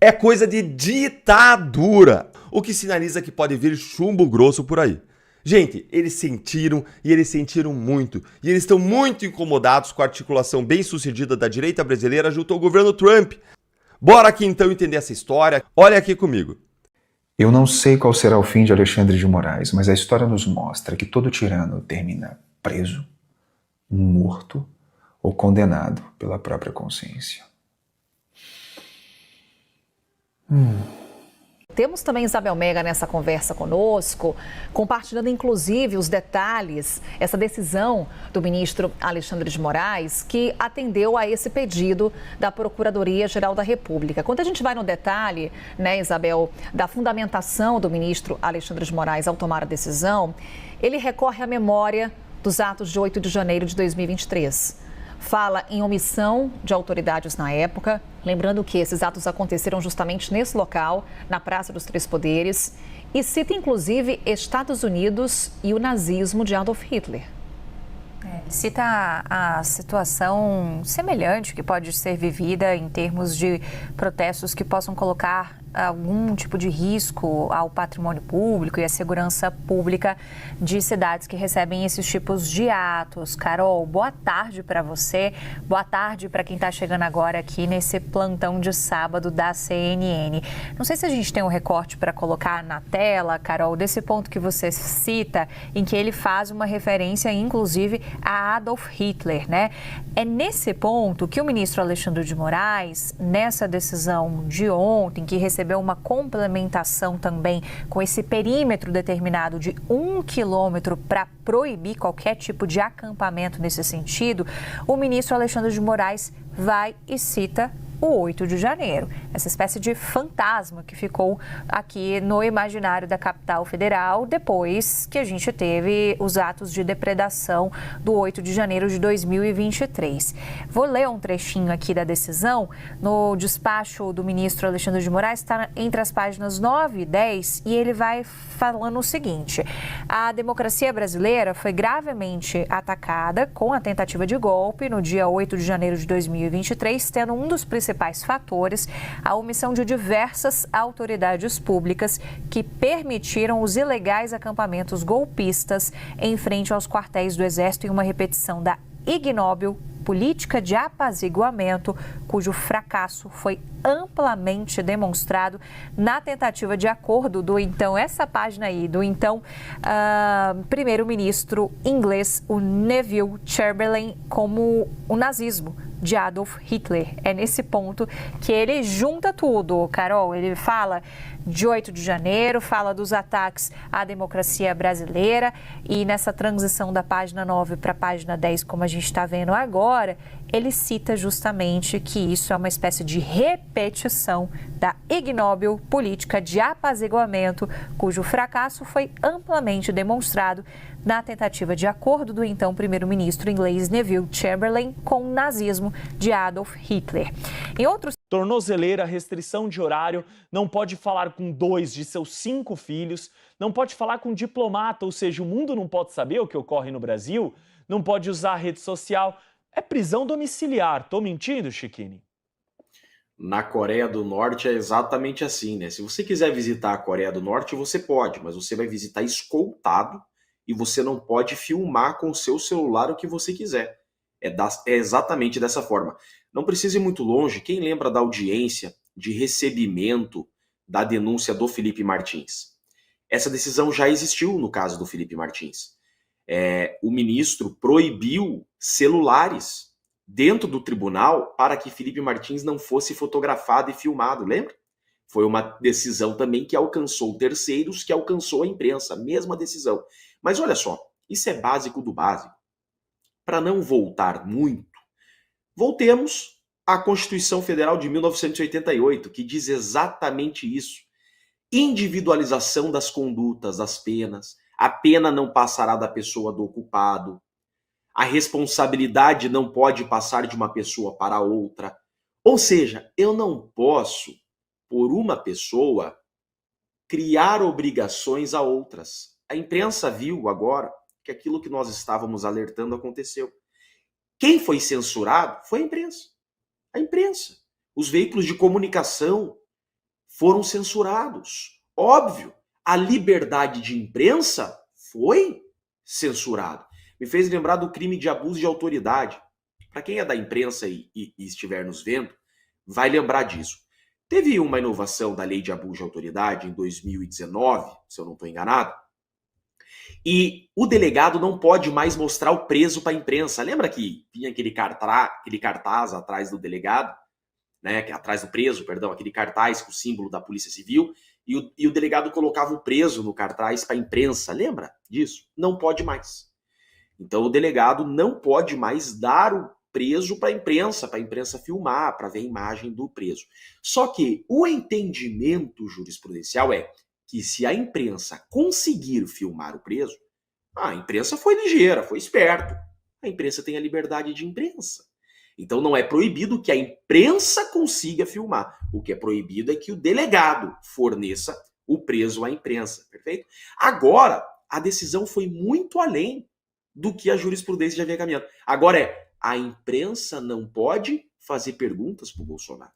É coisa de ditadura, o que sinaliza que pode vir chumbo grosso por aí. Gente, eles sentiram e eles sentiram muito. E eles estão muito incomodados com a articulação bem-sucedida da direita brasileira junto ao governo Trump. Bora aqui então entender essa história. Olha aqui comigo. Eu não sei qual será o fim de Alexandre de Moraes, mas a história nos mostra que todo tirano termina preso, morto ou condenado pela própria consciência. Temos também Isabel Mega nessa conversa conosco, compartilhando inclusive os detalhes, essa decisão do ministro Alexandre de Moraes, que atendeu a esse pedido da Procuradoria-Geral da República. Quando a gente vai no detalhe, né, Isabel, da fundamentação do ministro Alexandre de Moraes ao tomar a decisão, ele recorre à memória dos atos de 8 de janeiro de 2023. Fala em omissão de autoridades na época, lembrando que esses atos aconteceram justamente nesse local, na Praça dos Três Poderes, e cita inclusive Estados Unidos e o nazismo de Adolf Hitler. Cita a situação semelhante que pode ser vivida em termos de protestos que possam colocar algum tipo de risco ao patrimônio público e à segurança pública de cidades que recebem esses tipos de atos. Carol, boa tarde para você, boa tarde para quem está chegando agora aqui nesse plantão de sábado da CNN. Não sei se a gente tem um recorte para colocar na tela, Carol, desse ponto que você cita, em que ele faz uma referência, inclusive, a Adolf Hitler, né? É nesse ponto que o ministro Alexandre de Moraes, nessa decisão de ontem, que recebeu uma complementação também com esse perímetro determinado de 1 quilômetro para proibir qualquer tipo de acampamento nesse sentido, o ministro Alexandre de Moraes vai e cita o 8 de janeiro, essa espécie de fantasma que ficou aqui no imaginário da capital federal depois que a gente teve os atos de depredação do 8 de janeiro de 2023. Vou ler um trechinho aqui da decisão. No despacho do ministro Alexandre de Moraes, está entre as páginas 9 e 10, e ele vai falando o seguinte: a democracia brasileira foi gravemente atacada com a tentativa de golpe no dia 8 de janeiro de 2023, tendo um dos principais fatores a omissão de diversas autoridades públicas que permitiram os ilegais acampamentos golpistas em frente aos quartéis do Exército, em uma repetição da ignóbil política de apaziguamento, cujo fracasso foi amplamente demonstrado na tentativa de acordo do então, essa página aí, do então primeiro-ministro inglês, o Neville Chamberlain, como o nazismo de Adolf Hitler. É nesse ponto que ele junta tudo, Carol. Ele fala de 8 de janeiro, fala dos ataques à democracia brasileira, e nessa transição da página 9 para a página 10, como a gente está vendo agora, ele cita justamente que isso é uma espécie de repetição da ignóbil política de apaziguamento, cujo fracasso foi amplamente demonstrado na tentativa de acordo do então primeiro-ministro inglês Neville Chamberlain com o nazismo de Adolf Hitler. Em outros tornozeleira, restrição de horário, não pode falar com 2 de seus 5 filhos, não pode falar com diplomata, ou seja, o mundo não pode saber o que ocorre no Brasil, não pode usar a rede social. É prisão domiciliar. Tô mentindo, Chiquini? Na Coreia do Norte é exatamente assim, né? Se você quiser visitar a Coreia do Norte, você pode, mas você vai visitar escoltado e você não pode filmar com o seu celular o que você quiser. É exatamente dessa forma. Não precisa ir muito longe. Quem lembra da audiência de recebimento da denúncia do Felipe Martins? Essa decisão já existiu no caso do Felipe Martins. O ministro proibiu celulares dentro do tribunal para que Felipe Martins não fosse fotografado e filmado, lembra? Foi uma decisão também que alcançou terceiros, que alcançou a imprensa, mesma decisão. Mas olha só, isso é básico do básico. Para não voltar muito, voltemos à Constituição Federal de 1988, que diz exatamente isso. Individualização das condutas, das penas. A pena não passará da pessoa do ocupado. A responsabilidade não pode passar de uma pessoa para outra. Ou seja, eu não posso, por uma pessoa, criar obrigações a outras. A imprensa viu agora que aquilo que nós estávamos alertando aconteceu. Quem foi censurado foi a imprensa. A imprensa. Os veículos de comunicação foram censurados. Óbvio, a liberdade de imprensa foi censurada. Me fez lembrar do crime de abuso de autoridade. Para quem é da imprensa e estiver nos vendo, vai lembrar disso. Teve uma inovação da lei de abuso de autoridade em 2019, se eu não estou enganado, e o delegado não pode mais mostrar o preso para a imprensa. Lembra que tinha aquele cartaz atrás do delegado, né, atrás do preso, perdão, aquele cartaz com o símbolo da Polícia Civil, e o delegado colocava o preso no cartaz para a imprensa. Lembra disso? Não pode mais. Então o delegado não pode mais dar o preso para a imprensa filmar, para ver a imagem do preso. Só que o entendimento jurisprudencial é que se a imprensa conseguir filmar o preso, a imprensa foi ligeira, foi esperto. A imprensa tem a liberdade de imprensa. Então não é proibido que a imprensa consiga filmar. O que é proibido é que o delegado forneça o preso à imprensa, perfeito? Agora, a decisão foi muito além do que a jurisprudência já vinha caminhando. Agora a imprensa não pode fazer perguntas para o Bolsonaro.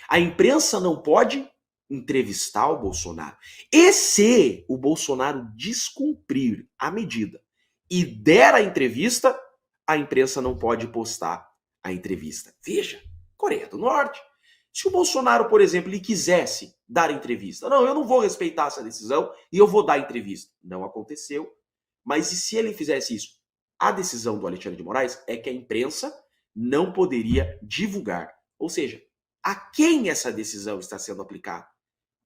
A imprensa não pode entrevistar o Bolsonaro. E se o Bolsonaro descumprir a medida e der a entrevista, a imprensa não pode postar a entrevista. Veja, Coreia do Norte. Se o Bolsonaro, por exemplo, ele quisesse dar entrevista, não, eu não vou respeitar essa decisão e eu vou dar entrevista. Não aconteceu. Mas e se ele fizesse isso? A decisão do Alexandre de Moraes é que a imprensa não poderia divulgar. Ou seja, a quem essa decisão está sendo aplicada?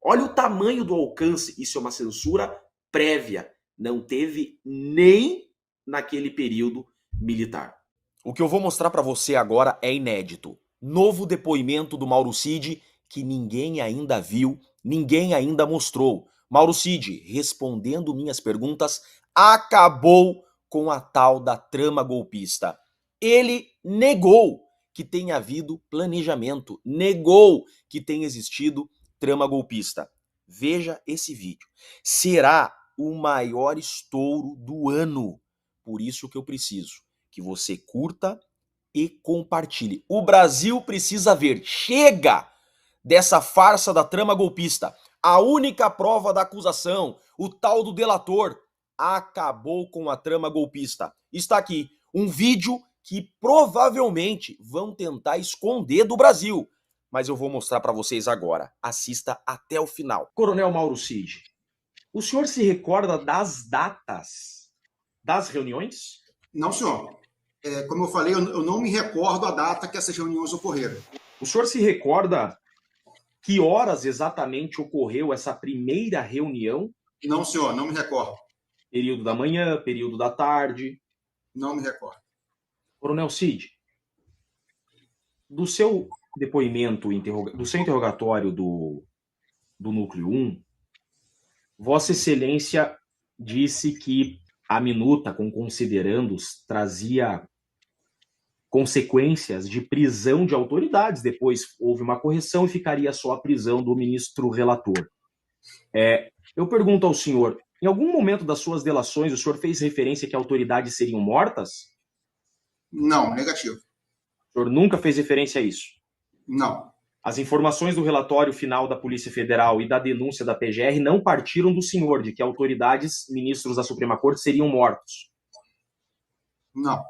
Olha o tamanho do alcance. Isso é uma censura prévia. Não teve nem naquele período militar. O que eu vou mostrar para você agora é inédito. Novo depoimento do Mauro Cid que ninguém ainda viu, ninguém ainda mostrou. Mauro Cid, respondendo minhas perguntas, acabou com a tal da trama golpista. Ele negou que tenha havido planejamento, negou que tenha existido trama golpista. Veja esse vídeo. Será o maior estouro do ano. Por isso que eu preciso que você curta e compartilhe. O Brasil precisa ver. Chega dessa farsa da trama golpista. A única prova da acusação, o tal do delator, acabou com a trama golpista. Está aqui um vídeo que provavelmente vão tentar esconder do Brasil. Mas eu vou mostrar para vocês agora. Assista até o final. Coronel Mauro Cid, o senhor se recorda das datas das reuniões? Não, senhor. Como eu falei, eu não me recordo a data que essas reuniões ocorreram. O senhor se recorda que horas exatamente ocorreu essa primeira reunião? Não, senhor, não me recordo. Período da manhã, período da tarde? Não me recordo. Coronel Cid, do seu depoimento, do seu interrogatório do Núcleo 1, Vossa Excelência disse que a minuta com considerandos trazia consequências de prisão de autoridades. Depois houve uma correção e ficaria só a prisão do ministro relator. Eu pergunto ao senhor, em algum momento das suas delações, o senhor fez referência que autoridades seriam mortas? Não, negativo. O senhor nunca fez referência a isso? Não. As informações do relatório final da Polícia Federal e da denúncia da PGR não partiram do senhor, de que autoridades, ministros da Suprema Corte, seriam mortos? Não.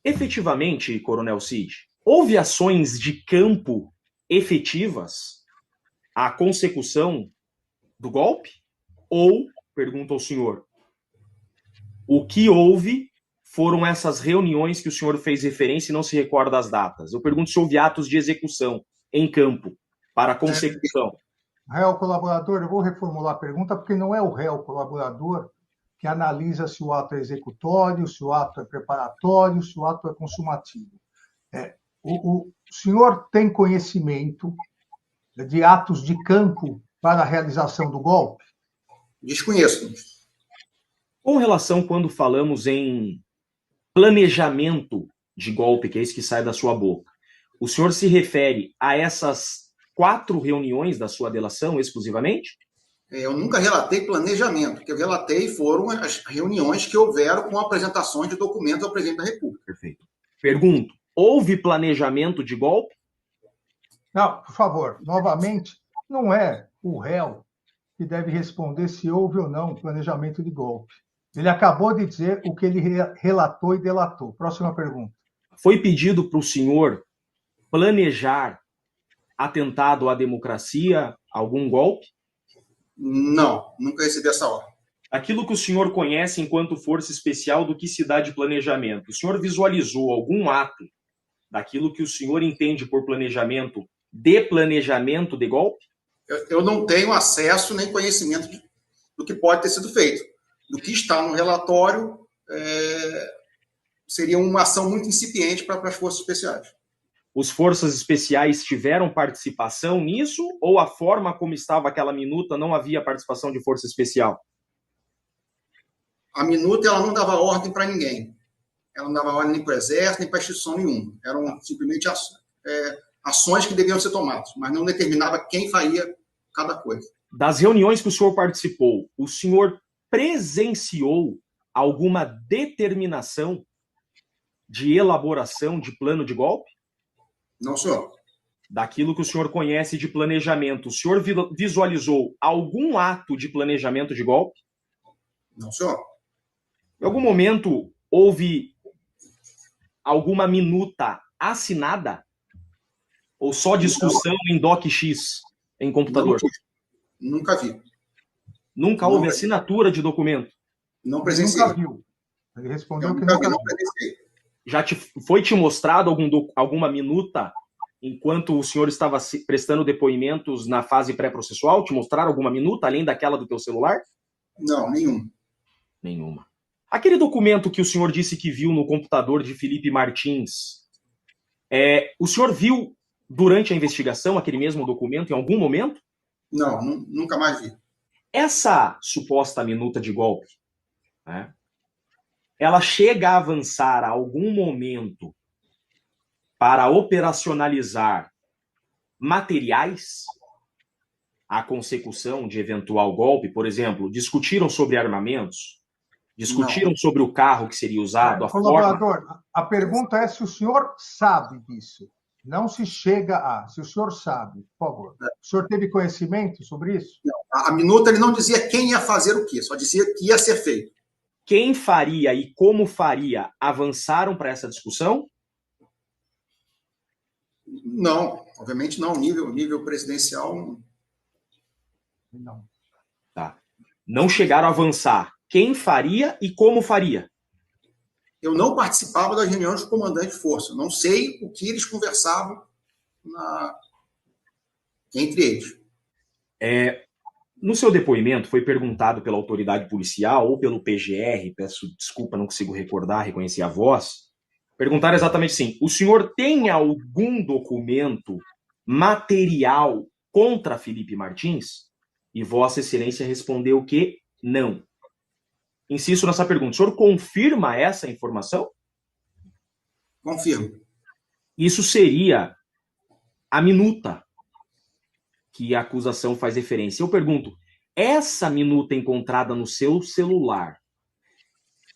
Efetivamente, Coronel Cid, houve ações de campo efetivas à consecução do golpe? Ou, pergunto ao senhor, o que houve foram essas reuniões que o senhor fez referência e não se recorda das datas? Eu pergunto se houve atos de execução em campo para a consecução. Réu colaborador, eu vou reformular a pergunta, porque não é o réu colaborador que analisa se o ato é executório, se o ato é preparatório, se o ato é consumativo. O senhor tem conhecimento de atos de campo para a realização do golpe? Desconheço. Com relação quando falamos em planejamento de golpe, que é isso que sai da sua boca, o senhor se refere a essas 4 reuniões da sua delação exclusivamente? Eu nunca relatei planejamento. O que eu relatei foram as reuniões que houveram com apresentações de documentos ao presidente da República. Perfeito. Pergunto, houve planejamento de golpe? Não, por favor, novamente, Não é o réu que deve responder se houve ou não planejamento de golpe. Ele acabou de dizer o que ele relatou e delatou. Próxima pergunta. Foi pedido para o senhor planejar atentado à democracia, algum golpe? Não, nunca recebi essa ordem. Aquilo que o senhor conhece enquanto força especial do que se dá de planejamento, o senhor visualizou algum ato daquilo que o senhor entende por planejamento de golpe? Eu não tenho acesso nem conhecimento do que pode ter sido feito. Do que está no relatório, seria uma ação muito incipiente para as forças especiais. Os forças especiais tiveram participação nisso ou a forma como estava aquela minuta não havia participação de força especial? A minuta ela não dava ordem para ninguém. Ela não dava ordem nem para o exército, nem para instituição nenhuma. Eram simplesmente ações que deviam ser tomadas, mas não determinava quem faria cada coisa. Das reuniões que o senhor participou, o senhor presenciou alguma determinação de elaboração de plano de golpe? Não, senhor. Daquilo que o senhor conhece de planejamento, o senhor visualizou algum ato de planejamento de golpe? Não, senhor. Em algum momento houve alguma minuta assinada? Ou só discussão em DocX, em computador? Nunca vi. Nunca houve assinatura de documento? Não presenciei. Nunca viu. Ele respondeu que nunca viu. Já foi te mostrado alguma minuta enquanto o senhor estava prestando depoimentos na fase pré-processual? Te mostraram alguma minuta, além daquela do teu celular? Não, nenhuma. Nenhuma. Aquele documento que o senhor disse que viu no computador de Felipe Martins, o senhor viu durante a investigação aquele mesmo documento em algum momento? Não, nunca mais vi. Essa suposta minuta de golpe, né, ela chega a avançar a algum momento para operacionalizar materiais à consecução de eventual golpe? Por exemplo, discutiram sobre armamentos? Discutiram sobre o carro que seria usado? Colaborador, a pergunta é se o senhor sabe disso. Não se chega a. Se o senhor sabe, por favor. O senhor teve conhecimento sobre isso? Não, a minuta ele não dizia quem ia fazer o quê, só dizia que ia ser feito. Quem faria e como faria avançaram para essa discussão? Não, obviamente não. Nível presidencial. Não. Tá. Não chegaram a avançar. Quem faria e como faria? Eu não participava das reuniões do comandante de força. Não sei o que eles conversavam entre eles. No seu depoimento, foi perguntado pela autoridade policial ou pelo PGR, peço desculpa, não consigo reconhecer a voz, perguntaram exatamente assim: o senhor tem algum documento material contra Felipe Martins? E Vossa Excelência respondeu que não. Insisto nessa pergunta. O senhor confirma essa informação? Confirmo. Isso seria a minuta que a acusação faz referência. Eu pergunto, essa minuta encontrada no seu celular,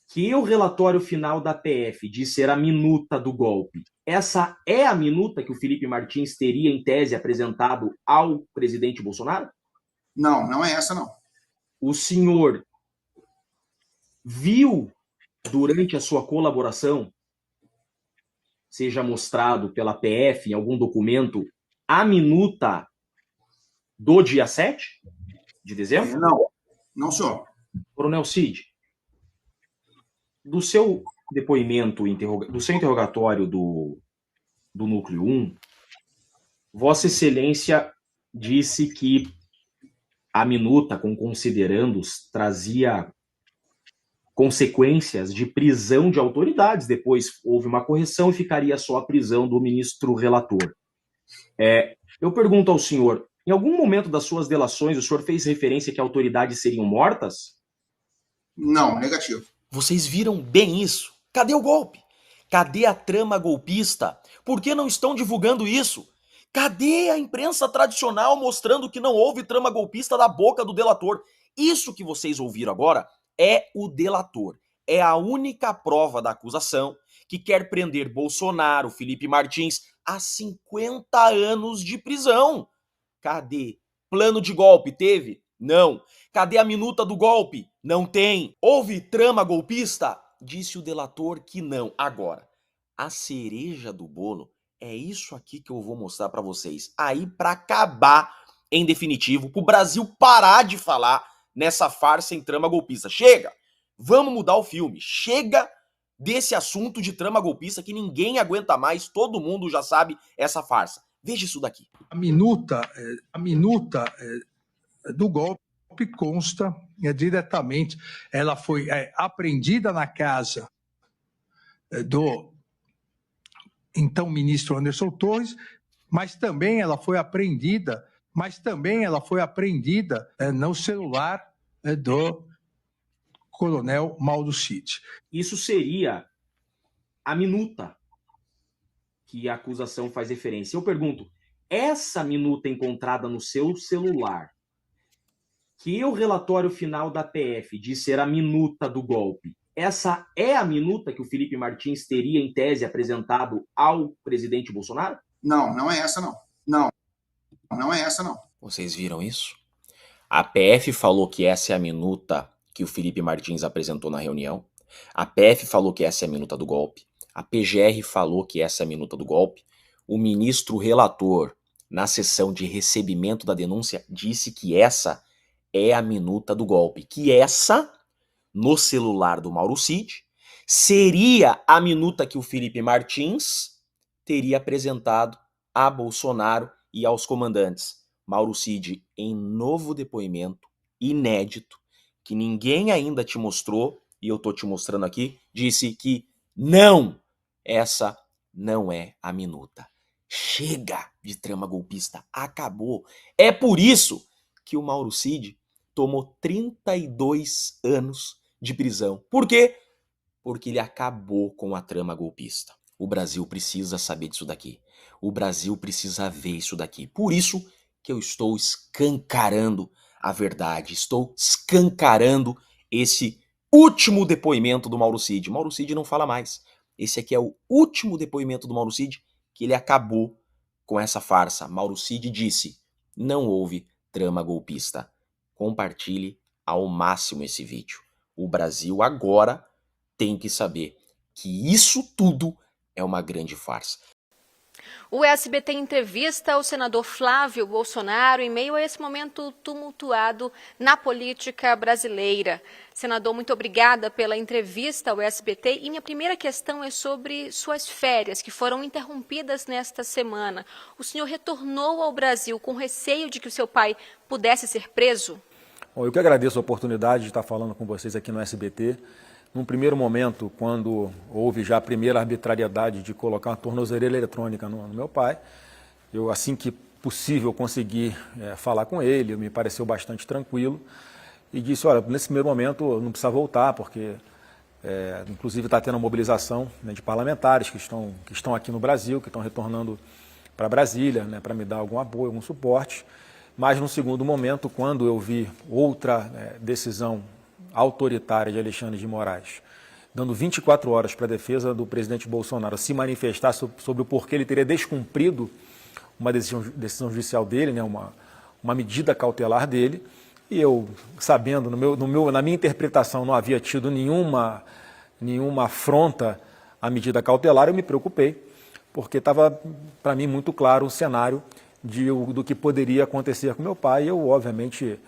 que o relatório final da PF diz ser a minuta do golpe, essa é a minuta que o Felipe Martins teria, em tese, apresentado ao presidente Bolsonaro? Não, não é essa, não. O senhor viu, durante a sua colaboração, seja mostrado pela PF em algum documento, a minuta do dia 7 de dezembro? Não, senhor. Coronel Cid, do seu depoimento, do seu interrogatório do Núcleo 1, Vossa Excelência disse que a minuta, com considerandos, trazia consequências de prisão de autoridades. Depois houve uma correção e ficaria só a prisão do ministro relator. Eu pergunto ao senhor, em algum momento das suas delações, o senhor fez referência que autoridades seriam mortas? Não, negativo. Vocês viram bem isso? Cadê o golpe? Cadê a trama golpista? Por que não estão divulgando isso? Cadê a imprensa tradicional mostrando que não houve trama golpista da boca do delator? Isso que vocês ouviram agora é o delator. É a única prova da acusação que quer prender Bolsonaro, Felipe Martins, a 50 anos de prisão. Cadê Plano de golpe teve? Não. Cadê a minuta do golpe? Não tem. Houve trama golpista? Disse o delator que não. Agora, a cereja do bolo é isso aqui que eu vou mostrar pra vocês. Aí, pra acabar, em definitivo, pro Brasil parar de falar nessa farsa em trama golpista. Chega! Vamos mudar o filme. Chega desse assunto de trama golpista que ninguém aguenta mais, todo mundo já sabe essa farsa. Veja isso daqui. A minuta do golpe consta diretamente, ela foi apreendida na casa do então ministro Anderson Torres, mas também ela foi apreendida no celular do coronel Mauro Cid. Isso seria a minuta que a acusação faz referência. Eu pergunto, essa minuta encontrada no seu celular, que o relatório final da PF diz ser a minuta do golpe, essa é a minuta que o Felipe Martins teria, em tese, apresentado ao presidente Bolsonaro? Não, não é essa não. Não é essa não. Vocês viram isso? A PF falou que essa é a minuta que o Felipe Martins apresentou na reunião. A PF falou que essa é a minuta do golpe. A PGR falou que essa é a minuta do golpe. O ministro relator, na sessão de recebimento da denúncia, disse que essa é a minuta do golpe. Que essa, no celular do Mauro Cid, seria a minuta que o Felipe Martins teria apresentado a Bolsonaro e aos comandantes. Mauro Cid, em novo depoimento, inédito, que ninguém ainda te mostrou, e eu tô te mostrando aqui, disse que não, essa não é a minuta. Chega de trama golpista, acabou. É por isso que o Mauro Cid tomou 32 anos de prisão. Por quê? Porque ele acabou com a trama golpista. O Brasil precisa saber disso daqui. O Brasil precisa ver isso daqui. Por isso que eu estou escancarando a verdade. Estou escancarando esse último depoimento do Mauro Cid. Mauro Cid não fala mais. Esse aqui é o último depoimento do Mauro Cid, que ele acabou com essa farsa. Mauro Cid disse, não houve trama golpista. Compartilhe ao máximo esse vídeo. O Brasil agora tem que saber que isso tudo é uma grande farsa. O SBT entrevista o senador Flávio Bolsonaro em meio a esse momento tumultuado na política brasileira. Senador, muito obrigada pela entrevista ao SBT. E minha primeira questão é sobre suas férias, que foram interrompidas nesta semana. O senhor retornou ao Brasil com receio de que o seu pai pudesse ser preso? Bom, eu que agradeço a oportunidade de estar falando com vocês aqui no SBT. Num primeiro momento, quando houve já a primeira arbitrariedade de colocar uma tornozeleira eletrônica no meu pai, eu, assim que possível, consegui falar com ele, me pareceu bastante tranquilo, e disse, olha, nesse primeiro momento não precisa voltar, porque inclusive está tendo uma mobilização, né, de parlamentares que estão aqui no Brasil, que estão retornando para Brasília, né, para me dar algum apoio, algum suporte. Mas, no segundo momento, quando eu vi outra decisão autoritária de Alexandre de Moraes, dando 24 horas para a defesa do presidente Bolsonaro se manifestar sobre o porquê ele teria descumprido uma decisão judicial dele, né, uma medida cautelar dele, e eu, sabendo, na minha interpretação, não havia tido nenhuma afronta à medida cautelar, eu me preocupei, porque estava, para mim, muito claro o cenário do que poderia acontecer com meu pai, e eu, obviamente,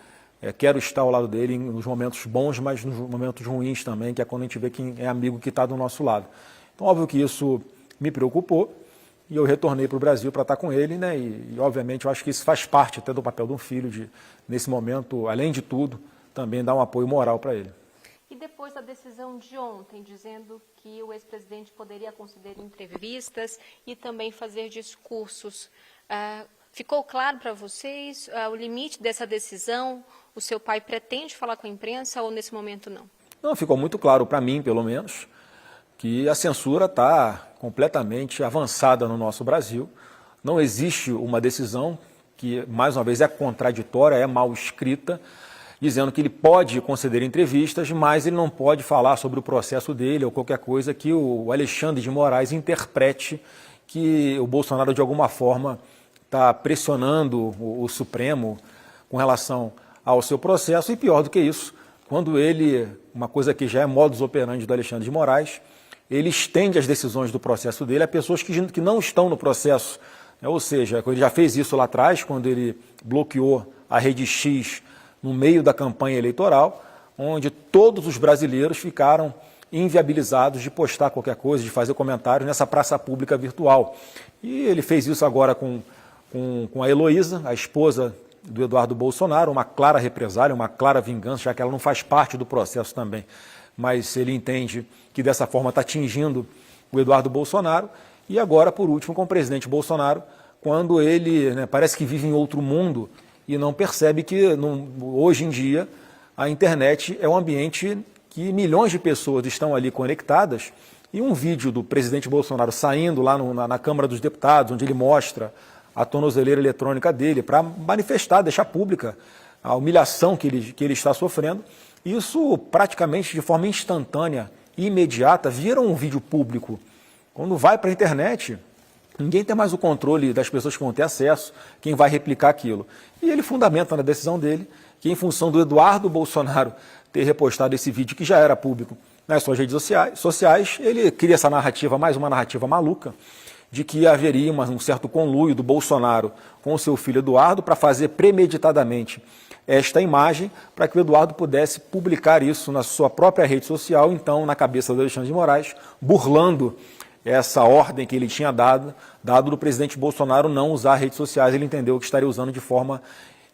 quero estar ao lado dele nos momentos bons, mas nos momentos ruins também, que é quando a gente vê quem é amigo que está do nosso lado. Então, óbvio que isso me preocupou e eu retornei para o Brasil para estar com ele, né? E, obviamente, eu acho que isso faz parte até do papel de um filho, de, nesse momento, além de tudo, também dar um apoio moral para ele. E depois da decisão de ontem, dizendo que o ex-presidente poderia conceder entrevistas e também fazer discursos, ficou claro para vocês o limite dessa decisão? O seu pai pretende falar com a imprensa ou nesse momento não? Não, ficou muito claro para mim, pelo menos, que a censura está completamente avançada no nosso Brasil. Não existe uma decisão que, mais uma vez, é contraditória, é mal escrita, dizendo que ele pode conceder entrevistas, mas ele não pode falar sobre o processo dele ou qualquer coisa que o Alexandre de Moraes interprete que o Bolsonaro, de alguma forma, está pressionando o Supremo com relação ao seu processo e, pior do que isso, quando ele, uma coisa que já é modus operandi do Alexandre de Moraes, ele estende as decisões do processo dele a pessoas que não estão no processo. Ou seja, ele já fez isso lá atrás, quando ele bloqueou a Rede X no meio da campanha eleitoral, onde todos os brasileiros ficaram inviabilizados de postar qualquer coisa, de fazer comentários nessa praça pública virtual. E ele fez isso agora com a Heloísa, a esposa do Eduardo Bolsonaro, uma clara represália, uma clara vingança, já que ela não faz parte do processo também. Mas ele entende que dessa forma está atingindo o Eduardo Bolsonaro. E agora, por último, com o presidente Bolsonaro, quando ele parece que vive em outro mundo e não percebe que hoje em dia a internet é um ambiente que milhões de pessoas estão ali conectadas, e um vídeo do presidente Bolsonaro saindo lá na Câmara dos Deputados, onde ele mostra a tornozeleira eletrônica dele, para manifestar, deixar pública a humilhação que ele está sofrendo, isso praticamente de forma instantânea e imediata vira um vídeo público. Quando vai para a internet, ninguém tem mais o controle das pessoas que vão ter acesso, quem vai replicar aquilo. E ele fundamenta na decisão dele que, em função do Eduardo Bolsonaro ter repostado esse vídeo que já era público nas suas redes sociais, ele cria essa narrativa, mais uma narrativa maluca, de que haveria um certo conluio do Bolsonaro com o seu filho Eduardo para fazer premeditadamente esta imagem, para que o Eduardo pudesse publicar isso na sua própria rede social, então na cabeça do Alexandre de Moraes, burlando essa ordem que ele tinha dado do presidente Bolsonaro não usar redes sociais. Ele entendeu que estaria usando de forma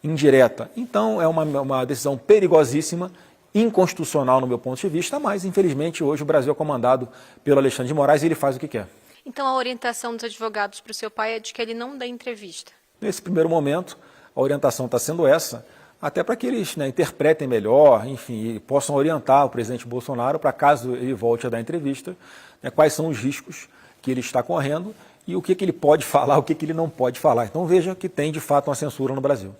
indireta. Então é uma decisão perigosíssima, inconstitucional no meu ponto de vista, mas infelizmente hoje o Brasil é comandado pelo Alexandre de Moraes e ele faz o que quer. Então a orientação dos advogados para o seu pai é de que ele não dê entrevista? Nesse primeiro momento, a orientação está sendo essa, até para que eles interpretem melhor, enfim, e possam orientar o presidente Bolsonaro para, caso ele volte a dar entrevista, quais são os riscos que ele está correndo e o que ele pode falar, o que ele não pode falar. Então veja que tem de fato uma censura no Brasil.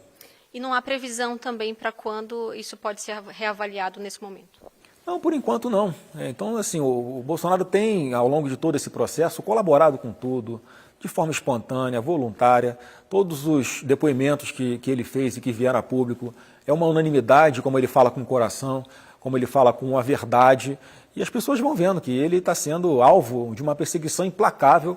E não há previsão também para quando isso pode ser reavaliado nesse momento? Não, por enquanto não. Então, assim, o Bolsonaro tem, ao longo de todo esse processo, colaborado com tudo, de forma espontânea, voluntária. Todos os depoimentos que ele fez e que vieram a público, é uma unanimidade, como ele fala com o coração, como ele fala com a verdade. E as pessoas vão vendo que ele está sendo alvo de uma perseguição implacável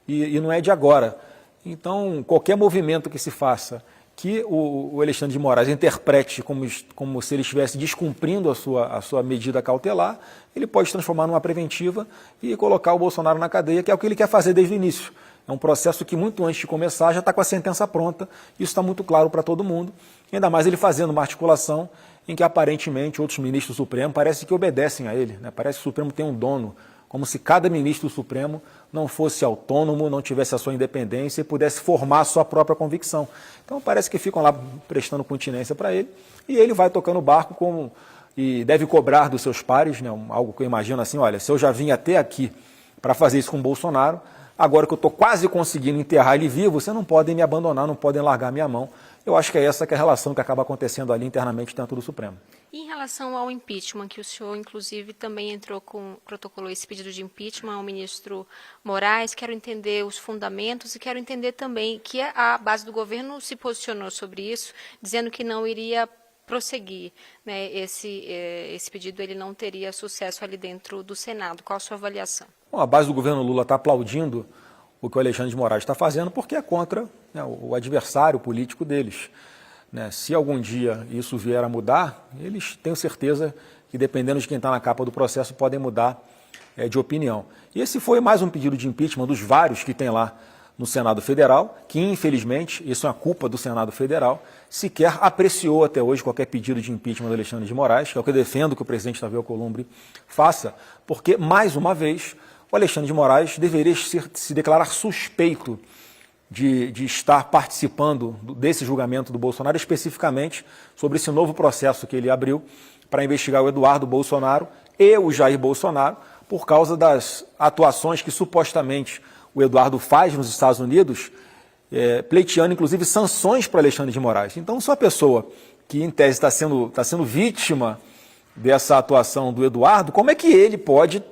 e não é de agora. Então, qualquer movimento que se faça, que o Alexandre de Moraes interprete como se ele estivesse descumprindo a sua medida cautelar, ele pode transformar numa preventiva e colocar o Bolsonaro na cadeia, que é o que ele quer fazer desde o início. É um processo que muito antes de começar já está com a sentença pronta, isso está muito claro para todo mundo, ainda mais ele fazendo uma articulação em que aparentemente outros ministros do Supremo parece que obedecem a ele, Parece que o Supremo tem um dono, como se cada ministro do Supremo não fosse autônomo, não tivesse a sua independência e pudesse formar a sua própria convicção. Então parece que ficam lá prestando continência para ele e ele vai tocando o barco e deve cobrar dos seus pares, algo que eu imagino assim, olha, se eu já vim até aqui para fazer isso com o Bolsonaro, agora que eu estou quase conseguindo enterrar ele vivo, vocês não podem me abandonar, não podem largar minha mão. Eu acho que é essa que é a relação que acaba acontecendo ali internamente dentro do Supremo. E em relação ao impeachment, que o senhor, inclusive, também protocolou esse pedido de impeachment ao ministro Moraes, quero entender os fundamentos e quero entender também que a base do governo se posicionou sobre isso, dizendo que não iria prosseguir, esse pedido ele não teria sucesso ali dentro do Senado. Qual a sua avaliação? Bom, a base do governo Lula está aplaudindo o que o Alexandre de Moraes está fazendo porque é contra o adversário político deles. Se algum dia isso vier a mudar, eles tenho certeza que, dependendo de quem está na capa do processo, podem mudar de opinião. E esse foi mais um pedido de impeachment dos vários que tem lá no Senado Federal, que infelizmente, isso é uma culpa do Senado Federal, sequer apreciou até hoje qualquer pedido de impeachment do Alexandre de Moraes, que é o que eu defendo que o presidente Davi Alcolumbre faça, porque, mais uma vez, o Alexandre de Moraes deveria se declarar suspeito de estar participando desse julgamento do Bolsonaro, especificamente sobre esse novo processo que ele abriu para investigar o Eduardo Bolsonaro e o Jair Bolsonaro por causa das atuações que supostamente o Eduardo faz nos Estados Unidos, pleiteando inclusive sanções para Alexandre de Moraes. Então, se uma pessoa que em tese está sendo vítima dessa atuação do Eduardo, como é que ele pode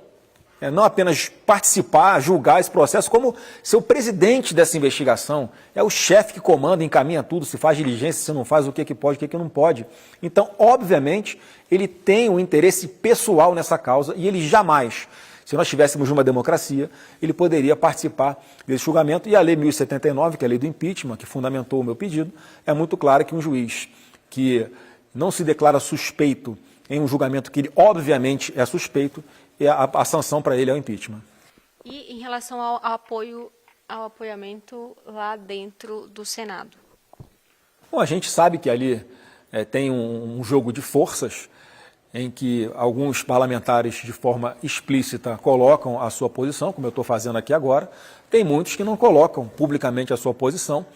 não apenas participar, julgar esse processo, como ser o presidente dessa investigação, é o chefe que comanda, encaminha tudo, se faz diligência, se não faz, o que pode, o que não pode. Então, obviamente, ele tem um interesse pessoal nessa causa e ele jamais, se nós estivéssemos numa democracia, ele poderia participar desse julgamento. E a Lei 1079, que é a lei do impeachment, que fundamentou o meu pedido, é muito clara que um juiz que não se declara suspeito em um julgamento que ele obviamente é suspeito, a sanção para ele é o impeachment. E em relação ao apoiamento lá dentro do Senado? Bom, a gente sabe que ali tem um jogo de forças em que alguns parlamentares de forma explícita colocam a sua posição, como eu estou fazendo aqui agora. Tem muitos que não colocam publicamente a sua posição,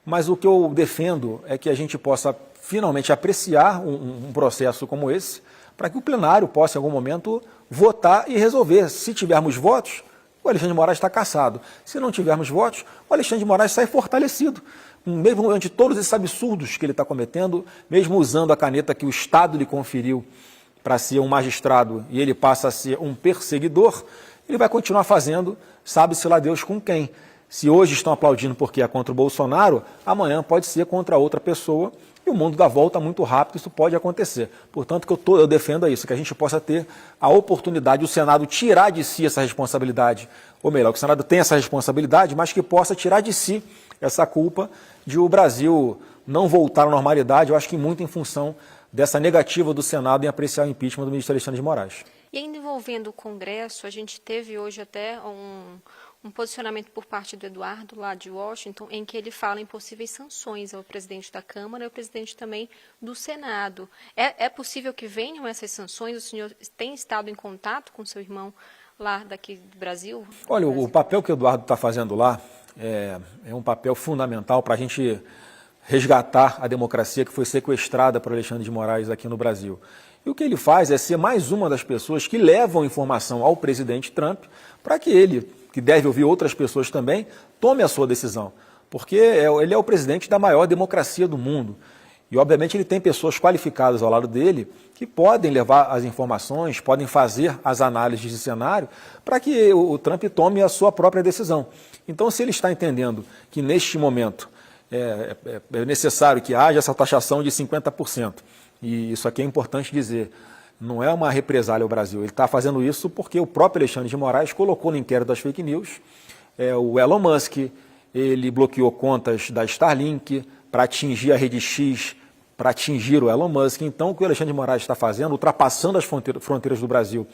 mas o que eu defendo é que a gente possa finalmente apreciar um processo como esse, para que o plenário possa, em algum momento, votar e resolver. Se tivermos votos, o Alexandre de Moraes está cassado. Se não tivermos votos, o Alexandre de Moraes sai fortalecido. Mesmo ante todos esses absurdos que ele está cometendo, mesmo usando a caneta que o Estado lhe conferiu para ser um magistrado e ele passa a ser um perseguidor, ele vai continuar fazendo, sabe-se lá Deus com quem. Se hoje estão aplaudindo porque é contra o Bolsonaro, amanhã pode ser contra outra pessoa. E o mundo dá volta muito rápido, isso pode acontecer. Portanto, eu defendo isso, que a gente possa ter a oportunidade, o Senado tirar de si essa responsabilidade, ou melhor, que o Senado tenha essa responsabilidade, mas que possa tirar de si essa culpa de o Brasil não voltar à normalidade, eu acho que muito em função dessa negativa do Senado em apreciar o impeachment do ministro Alexandre de Moraes. E ainda envolvendo o Congresso, a gente teve hoje até um posicionamento por parte do Eduardo, lá de Washington, em que ele fala em possíveis sanções ao presidente da Câmara e ao presidente também do Senado. É possível que venham essas sanções? O senhor tem estado em contato com seu irmão lá daqui do Brasil? Olha, o papel que o Eduardo está fazendo lá é um papel fundamental para a gente resgatar a democracia que foi sequestrada por Alexandre de Moraes aqui no Brasil. E o que ele faz é ser mais uma das pessoas que levam informação ao presidente Trump para que ele, que deve ouvir outras pessoas também, tome a sua decisão. Porque ele é o presidente da maior democracia do mundo. E, obviamente, ele tem pessoas qualificadas ao lado dele que podem levar as informações, podem fazer as análises de cenário para que o Trump tome a sua própria decisão. Então, se ele está entendendo que, neste momento, é necessário que haja essa taxação de 50%, e isso aqui é importante dizer, não é uma represália ao Brasil, ele está fazendo isso porque o próprio Alexandre de Moraes colocou no inquérito das fake news, o Elon Musk, ele bloqueou contas da Starlink para atingir a rede X, para atingir o Elon Musk. Então, o que o Alexandre de Moraes está fazendo, ultrapassando as fronteiras do Brasil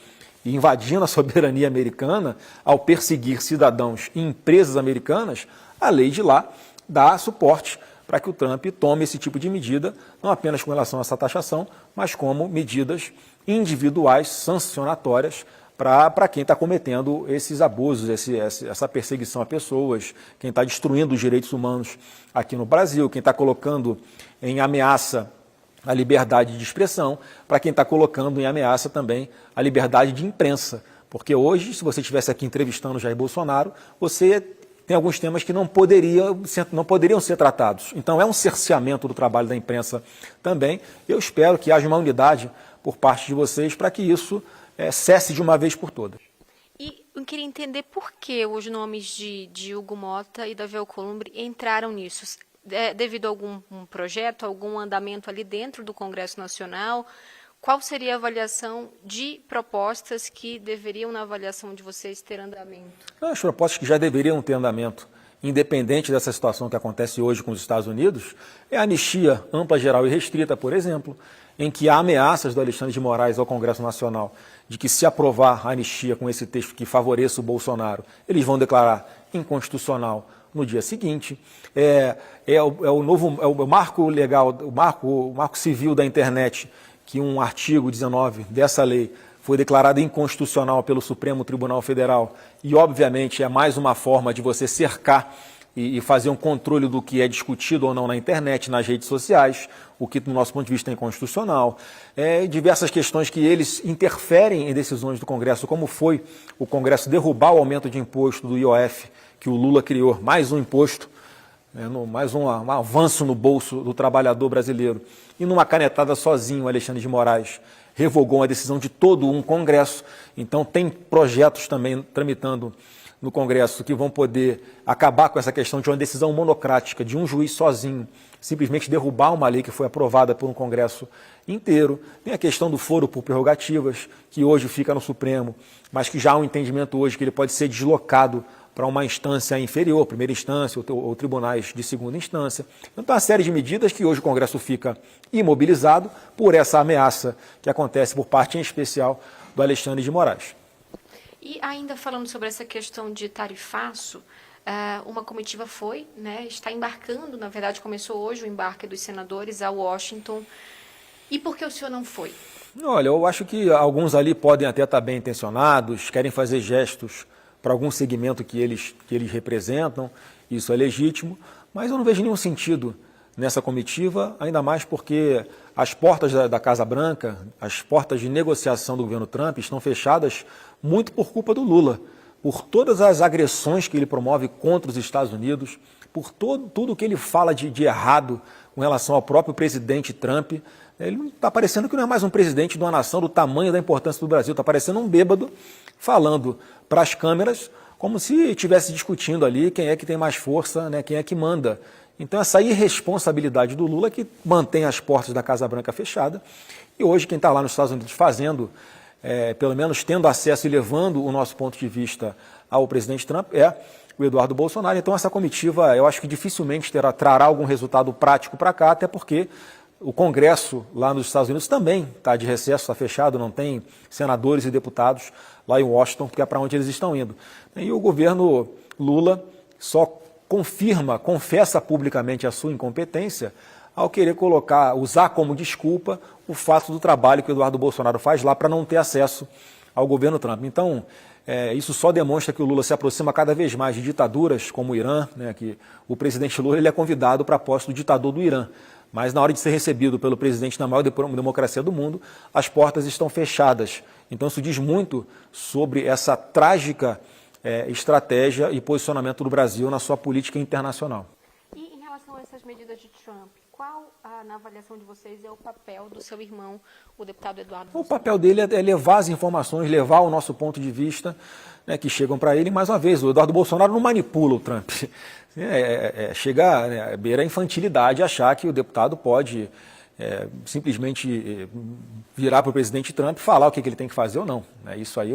e invadindo a soberania americana, ao perseguir cidadãos e empresas americanas, a lei de lá dá suporte para que o Trump tome esse tipo de medida, não apenas com relação a essa taxação, mas como medidas individuais, sancionatórias, para quem está cometendo esses abusos, essa perseguição a pessoas, quem está destruindo os direitos humanos aqui no Brasil, quem está colocando em ameaça a liberdade de expressão, para quem está colocando em ameaça também a liberdade de imprensa. Porque hoje, se você estivesse aqui entrevistando Jair Bolsonaro, você tem alguns temas que não poderiam ser tratados. Então, é um cerceamento do trabalho da imprensa também. Eu espero que haja uma unidade por parte de vocês para que isso cesse de uma vez por todas. E eu queria entender por que os nomes de Hugo Mota e Davi Alcolumbre entraram nisso. Devido a algum projeto, algum andamento ali dentro do Congresso Nacional? Qual seria a avaliação de propostas que deveriam, na avaliação de vocês, ter andamento? As propostas que já deveriam ter andamento, independente dessa situação que acontece hoje com os Estados Unidos, é a anistia ampla, geral e restrita, por exemplo, em que há ameaças do Alexandre de Moraes ao Congresso Nacional de que, se aprovar a anistia com esse texto que favoreça o Bolsonaro, eles vão declarar inconstitucional no dia seguinte. O marco legal, o marco civil da internet, que um artigo 19 dessa lei foi declarado inconstitucional pelo Supremo Tribunal Federal e, obviamente, é mais uma forma de você cercar e fazer um controle do que é discutido ou não na internet, nas redes sociais, o que, do nosso ponto de vista, é inconstitucional. Diversas questões que eles interferem em decisões do Congresso, como foi o Congresso derrubar o aumento de imposto do IOF, que o Lula criou, mais um imposto mais um avanço no bolso do trabalhador brasileiro. E numa canetada sozinho, Alexandre de Moraes revogou uma decisão de todo um Congresso. Então tem projetos também tramitando no Congresso que vão poder acabar com essa questão de uma decisão monocrática, de um juiz sozinho, simplesmente derrubar uma lei que foi aprovada por um Congresso inteiro. Tem a questão do foro por prerrogativas, que hoje fica no Supremo, mas que já há um entendimento hoje que ele pode ser deslocado para uma instância inferior, primeira instância ou tribunais de segunda instância. Então, uma série de medidas que hoje o Congresso fica imobilizado por essa ameaça que acontece por parte, em especial, do Alexandre de Moraes. E ainda falando sobre essa questão de tarifaço, uma comitiva está embarcando, na verdade começou hoje o embarque dos senadores a Washington. E por que o senhor não foi? Olha, eu acho que alguns ali podem até estar bem intencionados, querem fazer gestos para algum segmento que eles representam, isso é legítimo, mas eu não vejo nenhum sentido nessa comitiva, ainda mais porque as portas da Casa Branca, as portas de negociação do governo Trump estão fechadas muito por culpa do Lula, por todas as agressões que ele promove contra os Estados Unidos, por tudo que ele fala de errado com relação ao próprio presidente Trump. Ele está parecendo que não é mais um presidente de uma nação do tamanho da importância do Brasil, está parecendo um bêbado falando para as câmeras como se estivesse discutindo ali quem é que tem mais força, quem é que manda. Então essa irresponsabilidade do Lula que mantém as portas da Casa Branca fechada, e hoje quem está lá nos Estados Unidos fazendo, pelo menos tendo acesso e levando o nosso ponto de vista ao presidente Trump, é o Eduardo Bolsonaro. Então essa comitiva eu acho que dificilmente trará algum resultado prático para cá, até porque o Congresso lá nos Estados Unidos também está de recesso, está fechado, não tem senadores e deputados lá em Washington, porque é para onde eles estão indo. E o governo Lula só confessa publicamente a sua incompetência ao querer usar como desculpa o fato do trabalho que o Eduardo Bolsonaro faz lá para não ter acesso ao governo Trump. Então, isso só demonstra que o Lula se aproxima cada vez mais de ditaduras como o Irã, que o presidente Lula ele é convidado para a posse do ditador do Irã. Mas na hora de ser recebido pelo presidente da maior democracia do mundo, as portas estão fechadas. Então isso diz muito sobre essa trágica estratégia e posicionamento do Brasil na sua política internacional. E em relação a essas medidas de Trump, qual, na avaliação de vocês, é o papel do seu irmão, o deputado Eduardo Bolsonaro? O papel dele é levar as informações, levar o nosso ponto de vista, que chegam para ele. Mais uma vez, o Eduardo Bolsonaro não manipula o Trump. Chega a beira a infantilidade achar que o deputado pode simplesmente virar para o presidente Trump e falar o que ele tem que fazer ou não. Isso aí,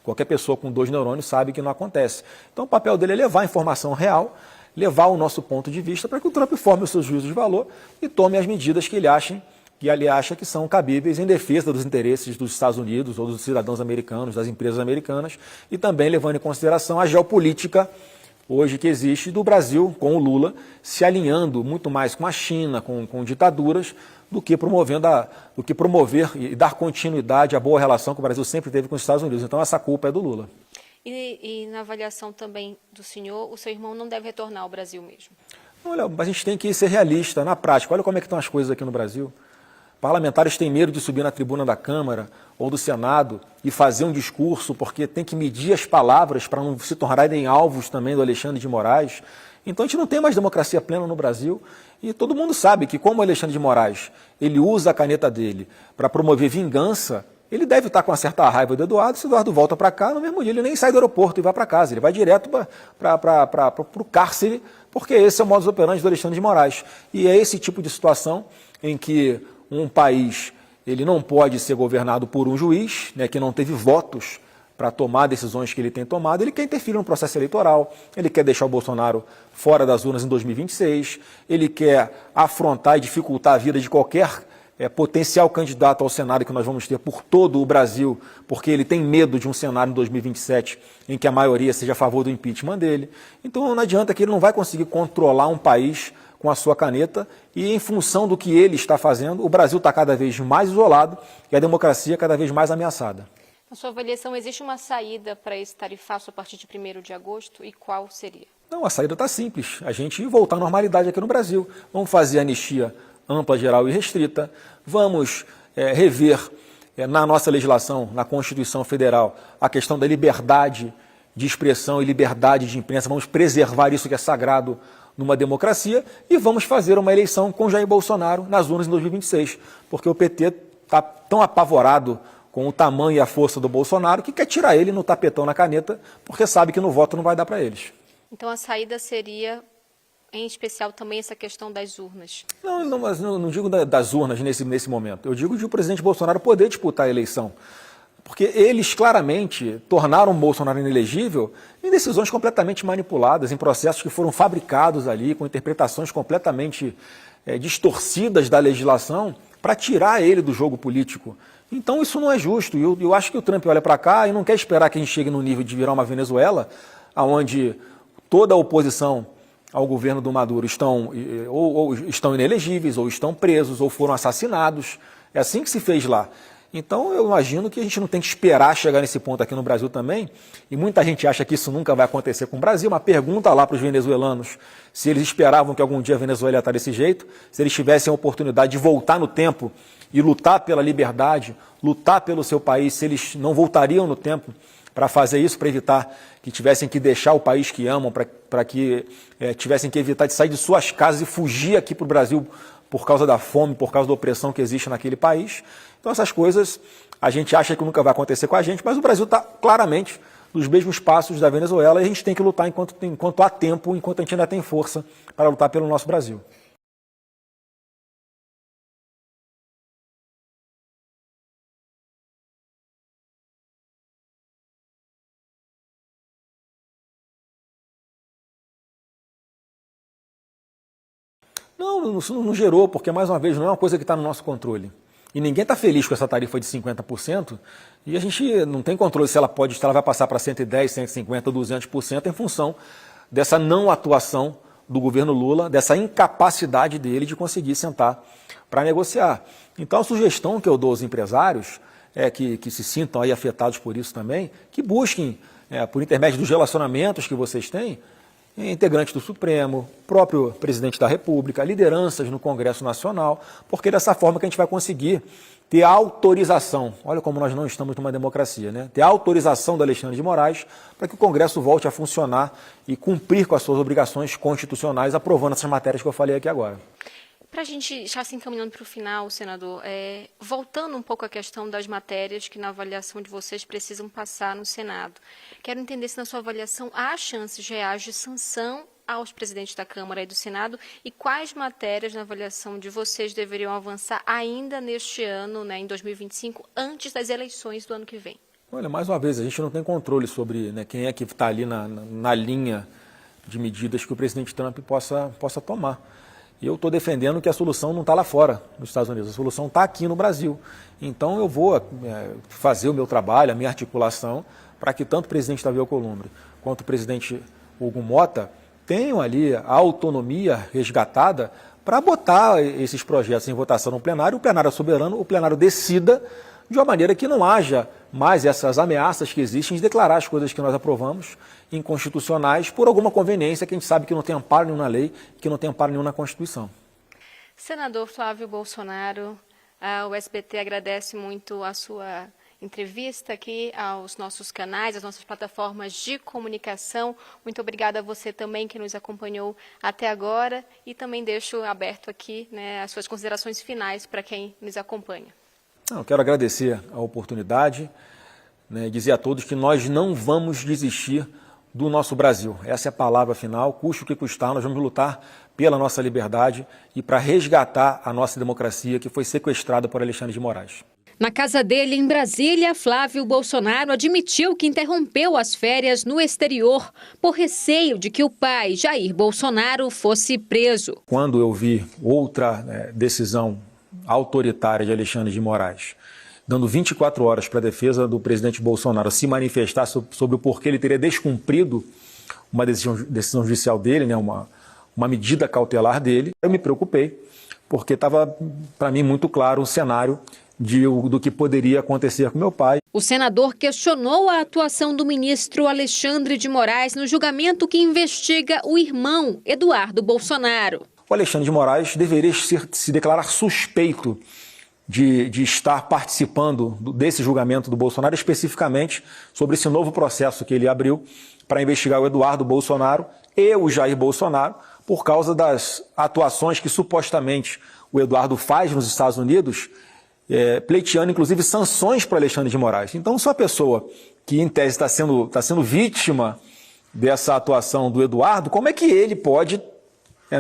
qualquer pessoa com 2 neurônios sabe que não acontece. Então o papel dele é levar a informação real, levar o nosso ponto de vista para que o Trump forme os seus juízos de valor e tome as medidas que ele acha que são cabíveis em defesa dos interesses dos Estados Unidos ou dos cidadãos americanos, das empresas americanas, e também levando em consideração a geopolítica hoje que existe do Brasil com o Lula se alinhando muito mais com a China, com ditaduras, do que promover e dar continuidade à boa relação que o Brasil sempre teve com os Estados Unidos. Então essa culpa é do Lula. E na avaliação também do senhor, o seu irmão não deve retornar ao Brasil mesmo? Olha, a gente tem que ser realista na prática. Olha como é que estão as coisas aqui no Brasil. Parlamentares têm medo de subir na tribuna da Câmara ou do Senado e fazer um discurso porque tem que medir as palavras para não se tornarem alvos também do Alexandre de Moraes. Então a gente não tem mais democracia plena no Brasil e todo mundo sabe que como o Alexandre de Moraes ele usa a caneta dele para promover vingança, ele deve estar com uma certa raiva do Eduardo. Se o Eduardo volta para cá, no mesmo dia ele nem sai do aeroporto e vai para casa, ele vai direto para o cárcere, porque esse é o modus operandi do Alexandre de Moraes. E é esse tipo de situação em que um país ele não pode ser governado por um juiz, que não teve votos para tomar decisões que ele tem tomado. Ele quer interferir no processo eleitoral, ele quer deixar o Bolsonaro fora das urnas em 2026, ele quer afrontar e dificultar a vida de qualquer potencial candidato ao Senado que nós vamos ter por todo o Brasil, porque ele tem medo de um cenário em 2027 em que a maioria seja a favor do impeachment dele. Então não adianta que ele não vai conseguir controlar um país com a sua caneta e em função do que ele está fazendo, o Brasil está cada vez mais isolado e a democracia cada vez mais ameaçada. Na sua avaliação, existe uma saída para esse tarifaço a partir de 1º de agosto e qual seria? Não, a saída está simples, a gente voltar à normalidade aqui no Brasil. Vamos fazer anistia ampla, geral e restrita, vamos rever na nossa legislação, na Constituição Federal, a questão da liberdade de expressão e liberdade de imprensa, vamos preservar isso que é sagrado numa democracia e vamos fazer uma eleição com Jair Bolsonaro nas urnas em 2026, porque o PT está tão apavorado com o tamanho e a força do Bolsonaro que quer tirar ele no tapetão, na caneta, porque sabe que no voto não vai dar para eles. Então a saída seria, em especial, também essa questão das urnas? Não, mas não digo das urnas nesse momento. Eu digo de o presidente Bolsonaro poder disputar a eleição. Porque eles claramente tornaram o Bolsonaro inelegível em decisões completamente manipuladas, em processos que foram fabricados ali, com interpretações completamente distorcidas da legislação, para tirar ele do jogo político. Então isso não é justo. Eu acho que o Trump olha para cá e não quer esperar que a gente chegue no nível de virar uma Venezuela, onde toda a oposição ao governo do Maduro estão inelegíveis, ou estão presos, ou foram assassinados. É assim que se fez lá. Então eu imagino que a gente não tem que esperar chegar nesse ponto aqui no Brasil também, e muita gente acha que isso nunca vai acontecer com o Brasil. Uma pergunta lá para os venezuelanos, se eles esperavam que algum dia a Venezuela ia estar desse jeito, se eles tivessem a oportunidade de voltar no tempo e lutar pela liberdade, lutar pelo seu país, se eles não voltariam no tempo para fazer isso, para evitar que tivessem que deixar o país que amam, para que tivessem que evitar de sair de suas casas e fugir aqui para o Brasil por causa da fome, por causa da opressão que existe naquele país. Então essas coisas a gente acha que nunca vai acontecer com a gente, mas o Brasil está claramente nos mesmos passos da Venezuela e a gente tem que lutar enquanto há tempo, enquanto a gente ainda tem força para lutar pelo nosso Brasil. Não, isso não gerou, porque, mais uma vez, não é uma coisa que está no nosso controle. E ninguém está feliz com essa tarifa de 50%, e a gente não tem controle se ela vai passar para 110%, 150%, 200% em função dessa não atuação do governo Lula, dessa incapacidade dele de conseguir sentar para negociar. Então, a sugestão que eu dou aos empresários é que se sintam aí afetados por isso também, que busquem, por intermédio dos relacionamentos que vocês têm, integrantes do Supremo, próprio presidente da República, lideranças no Congresso Nacional, porque dessa forma que a gente vai conseguir ter autorização, olha como nós não estamos numa democracia, né? Ter autorização do Alexandre de Moraes para que o Congresso volte a funcionar e cumprir com as suas obrigações constitucionais, aprovando essas matérias que eu falei aqui agora. Para a gente já se encaminhando para o final, senador, voltando um pouco à questão das matérias que na avaliação de vocês precisam passar no Senado. Quero entender se na sua avaliação há chances reais de sanção aos presidentes da Câmara e do Senado e quais matérias na avaliação de vocês deveriam avançar ainda neste ano, né, em 2025, antes das eleições do ano que vem. Olha, mais uma vez, a gente não tem controle sobre, né, quem é que está ali na linha de medidas que o presidente Trump possa tomar. E eu estou defendendo que a solução não está lá fora, nos Estados Unidos, a solução está aqui no Brasil. Então eu vou fazer o meu trabalho, a minha articulação, para que tanto o presidente Davi Alcolumbre quanto o presidente Hugo Mota tenham ali a autonomia resgatada para botar esses projetos em votação no plenário, o plenário é soberano, o plenário decida de uma maneira que não haja mais essas ameaças que existem de declarar as coisas que nós aprovamos inconstitucionais por alguma conveniência que a gente sabe que não tem amparo nenhum na lei, que não tem amparo nenhum na Constituição. Senador Flávio Bolsonaro, o SBT agradece muito a sua entrevista aqui aos nossos canais, às nossas plataformas de comunicação. Muito obrigada a você também que nos acompanhou até agora e também deixo aberto aqui, né, as suas considerações finais para quem nos acompanha. Eu quero agradecer a oportunidade, né, dizer a todos que nós não vamos desistir do nosso Brasil. Essa é a palavra final, custe o que custar, nós vamos lutar pela nossa liberdade e para resgatar a nossa democracia que foi sequestrada por Alexandre de Moraes. Na casa dele, em Brasília, Flávio Bolsonaro admitiu que interrompeu as férias no exterior por receio de que o pai, Jair Bolsonaro, fosse preso. Quando eu vi outra decisão autoritária de Alexandre de Moraes, dando 24 horas para a defesa do presidente Bolsonaro se manifestar sobre o porquê ele teria descumprido uma decisão judicial dele, né, uma medida cautelar dele, eu me preocupei, porque estava, para mim, muito claro o cenário do que poderia acontecer com meu pai. O senador questionou a atuação do ministro Alexandre de Moraes no julgamento que investiga o irmão, Eduardo Bolsonaro. O Alexandre de Moraes deveria se declarar suspeito de estar participando desse julgamento do Bolsonaro, especificamente sobre esse novo processo que ele abriu para investigar o Eduardo Bolsonaro e o Jair Bolsonaro, por causa das atuações que supostamente o Eduardo faz nos Estados Unidos, pleiteando inclusive sanções para Alexandre de Moraes. Então, se uma pessoa que em tese está sendo vítima dessa atuação do Eduardo, como é que ele pode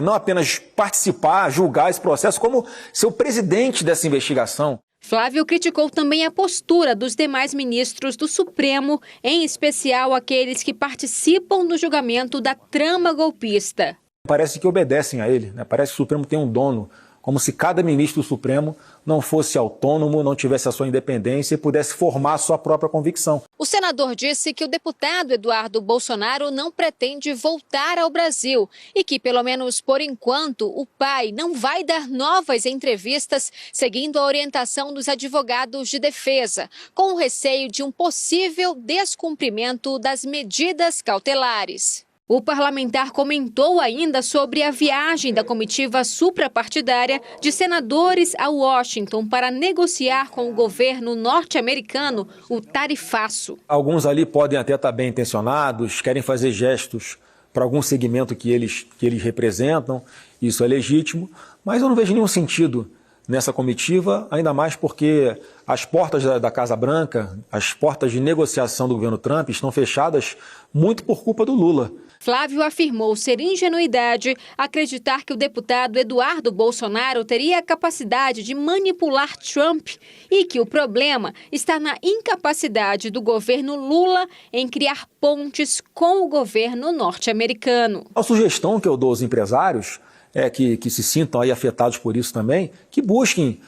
não apenas participar, julgar esse processo, como ser o presidente dessa investigação? Flávio criticou também a postura dos demais ministros do Supremo, em especial aqueles que participam do julgamento da trama golpista. Parece que obedecem a ele, né? Parece que o Supremo tem um dono, como se cada ministro do Supremo não fosse autônomo, não tivesse a sua independência e pudesse formar a sua própria convicção. O senador disse que o deputado Eduardo Bolsonaro não pretende voltar ao Brasil e que, pelo menos por enquanto, o pai não vai dar novas entrevistas, seguindo a orientação dos advogados de defesa, com o receio de um possível descumprimento das medidas cautelares. O parlamentar comentou ainda sobre a viagem da comitiva suprapartidária de senadores a Washington para negociar com o governo norte-americano o tarifaço. Alguns ali podem até estar bem intencionados, querem fazer gestos para algum segmento que eles representam, isso é legítimo, mas eu não vejo nenhum sentido nessa comitiva, ainda mais porque as portas da Casa Branca, as portas de negociação do governo Trump estão fechadas muito por culpa do Lula. Flávio afirmou ser ingenuidade acreditar que o deputado Eduardo Bolsonaro teria a capacidade de manipular Trump e que o problema está na incapacidade do governo Lula em criar pontes com o governo norte-americano. A sugestão que eu dou aos empresários é que se sintam aí afetados por isso também, que busquem,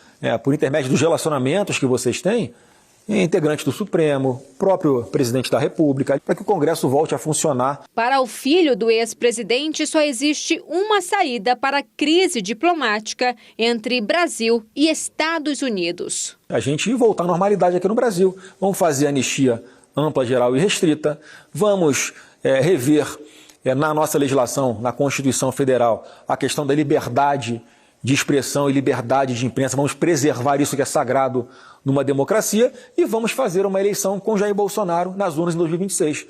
por intermédio dos relacionamentos que vocês têm, integrantes do Supremo, próprio presidente da República, para que o Congresso volte a funcionar. Para o filho do ex-presidente, só existe uma saída para a crise diplomática entre Brasil e Estados Unidos. A gente voltar à normalidade aqui no Brasil. Vamos fazer anistia ampla, geral e restrita. Vamos rever na nossa legislação, na Constituição Federal, a questão da liberdade de expressão e liberdade de imprensa. Vamos preservar isso que é sagrado numa democracia e vamos fazer uma eleição com Jair Bolsonaro nas urnas em 2026.